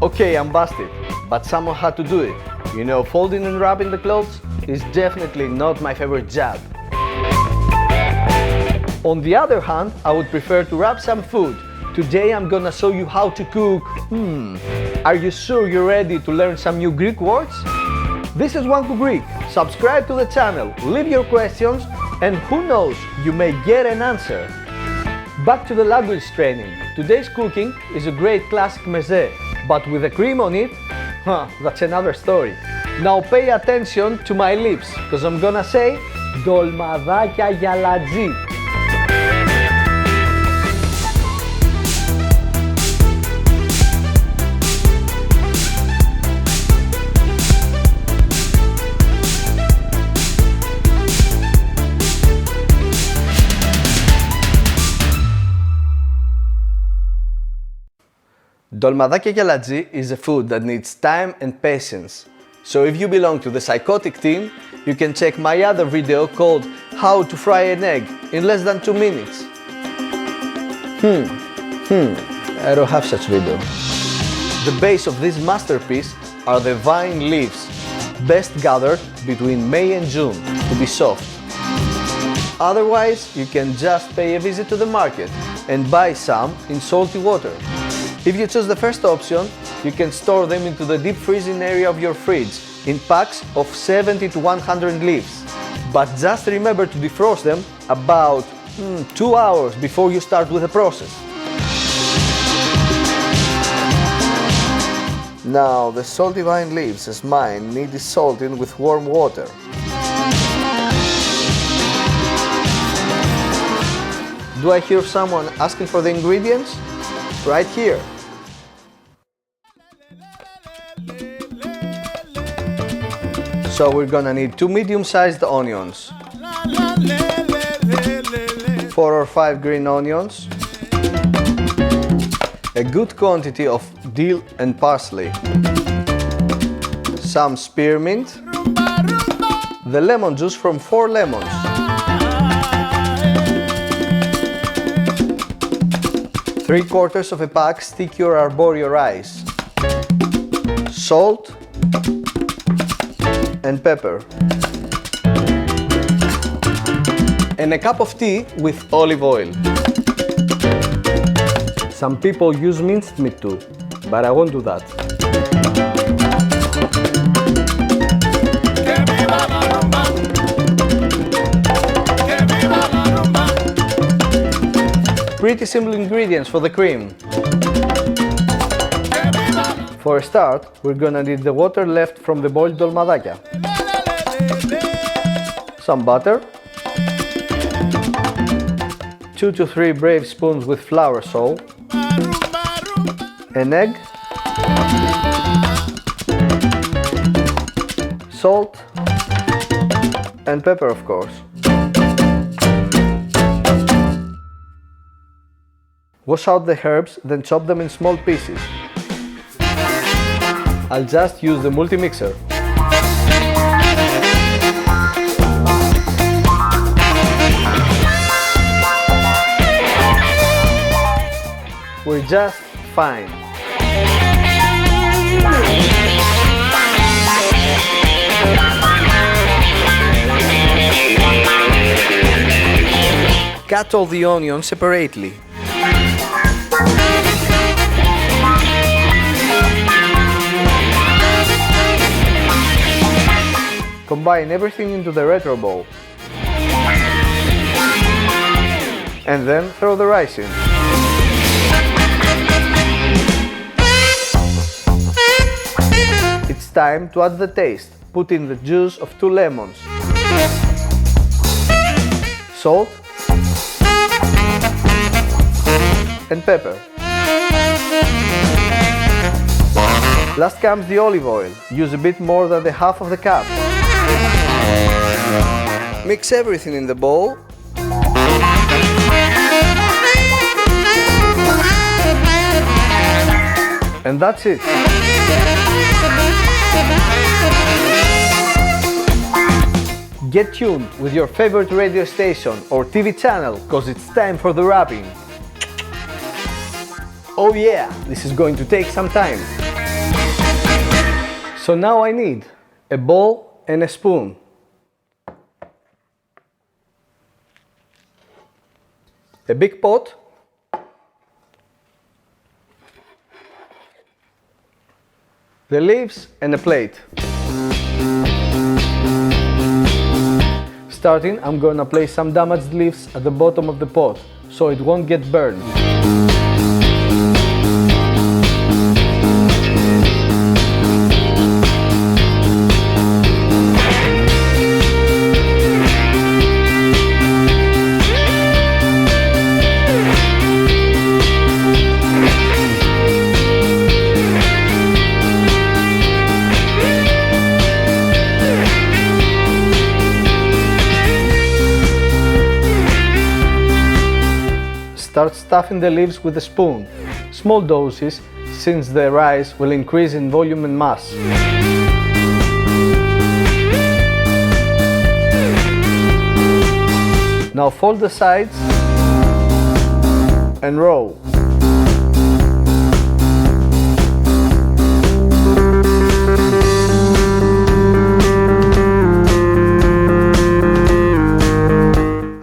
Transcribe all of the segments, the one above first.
Okay, I'm busted, but someone had to do it. You know, folding and wrapping the clothes is definitely not my favorite job. On the other hand, I would prefer to wrap some food. Today I'm gonna show you how to cook. Are you sure you're ready to learn some new Greek words? This is One Cook Greek. Subscribe to the channel, leave your questions, and who knows, you may get an answer. Back to the language training. Today's cooking is a great classic mezze, but with a cream on it, that's another story. Now pay attention to my lips, because I'm gonna say dolmadάκια γιαλατζή. Dolmadάκια γιαλατζή is a food that needs time and patience. So if you belong to the psychotic team, you can check my other video called How to Fry an Egg in less than 2 minutes. I don't have such video. The base of this masterpiece are the vine leaves, best gathered between May and June to be soft. Otherwise, you can just pay a visit to the market and buy some in salty water. If you choose the first option, you can store them into the deep freezing area of your fridge in packs of 70 to 100 leaves. But just remember to defrost them about 2 hours before you start with the process. Now, the salty vine leaves, as mine, need salting with warm water. Do I hear someone asking for the ingredients? Right here. So we're gonna need 2 medium-sized onions, 4 or 5 green onions, a good quantity of dill and parsley, some spearmint, the lemon juice from 4 lemons, three-quarters of a pack stick your Arborio rice, salt, and pepper, and a cup of tea with olive oil. Some people use minced meat too, but I won't do that. Pretty simple ingredients for the cream. For a start, we're gonna need the water left from the boiled dolmadάκια, some butter, 2 to 3 brave spoons with flour salt, an egg, salt, and pepper, of course. Wash out the herbs, then chop them in small pieces. I'll just use the multi-mixer. We're just fine. Cut all the onions separately. Combine everything into the retro bowl. And then throw the rice in. It's time to add the taste. Put in the juice of 2 lemons, salt, and pepper. Last comes the olive oil. Use a bit more than the half of the cup. Mix everything in the bowl. And that's it. Get tuned with your favorite radio station or TV channel, cause it's time for the wrapping. Oh yeah, this is going to take some time. So now I need a bowl and a spoon. A big pot. The leaves and a plate. Starting, I'm gonna place some damaged leaves at the bottom of the pot so it won't get burned. Start stuffing the leaves with a spoon, small doses, since the rice will increase in volume and mass. Now fold the sides and roll.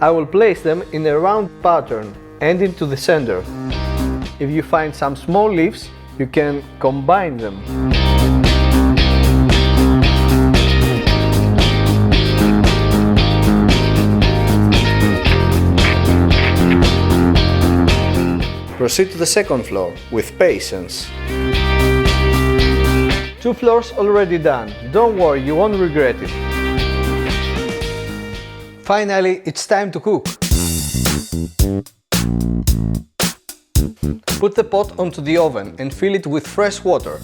I will place them in a round pattern, ending to the center. If you find some small leaves, you can combine them. Proceed to the second floor with patience. 2 floors already done. Don't worry, you won't regret it. Finally, it's time to cook. Put the pot onto the oven and fill it with fresh water.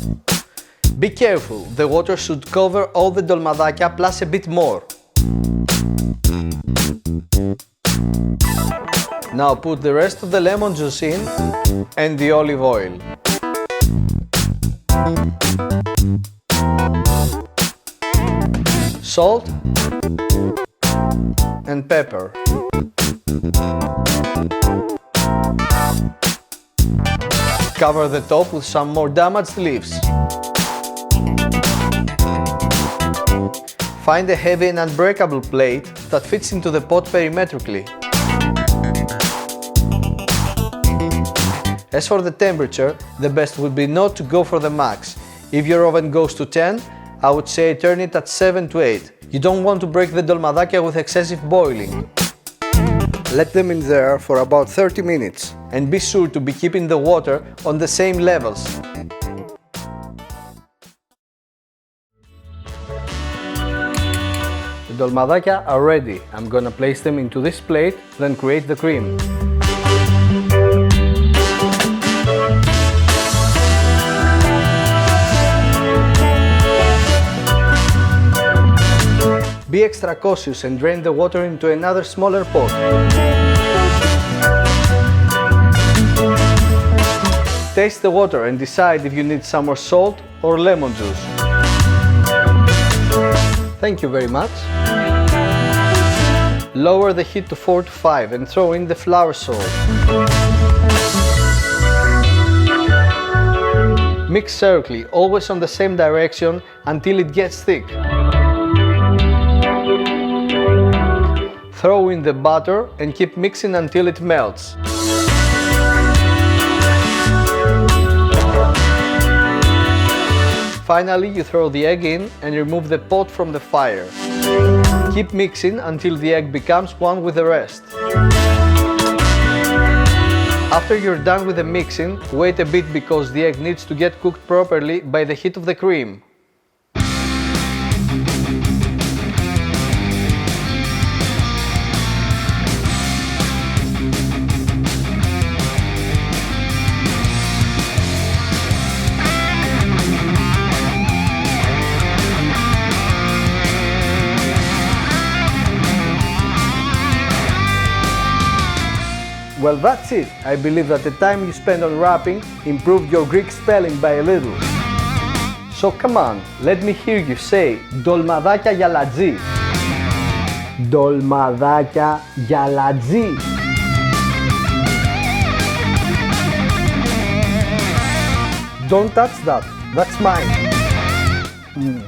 Be careful, the water should cover all the dolmadakia plus a bit more. Now put the rest of the lemon juice in and the olive oil. Salt and pepper. Cover the top with some more damaged leaves. Find a heavy and unbreakable plate that fits into the pot perimetrically. As for the temperature, the best would be not to go for the max. If your oven goes to 10, I would say turn it at 7 to 8. You don't want to break the dolmadakia with excessive boiling. Let them in there for about 30 minutes and be sure to be keeping the water on the same levels. The dolmadakia are ready. I'm gonna place them into this plate, then create the cream. Be extra cautious and drain the water into another smaller pot. Taste the water and decide if you need some more salt or lemon juice. Thank you very much. Lower the heat to 4 to 5 and throw in the flour salt. Mix carefully, always on the same direction until it gets thick. Throw in the butter and keep mixing until it melts. Finally, you throw the egg in and remove the pot from the fire. Keep mixing until the egg becomes one with the rest. After you're done with the mixing, wait a bit because the egg needs to get cooked properly by the heat of the cream. Well, that's it. I believe that the time you spent on wrapping improved your Greek spelling by a little. So come on, let me hear you say dolmadakia γιαλατζή. Dolmadakia γιαλατζή. Don't touch that. That's mine. Mm.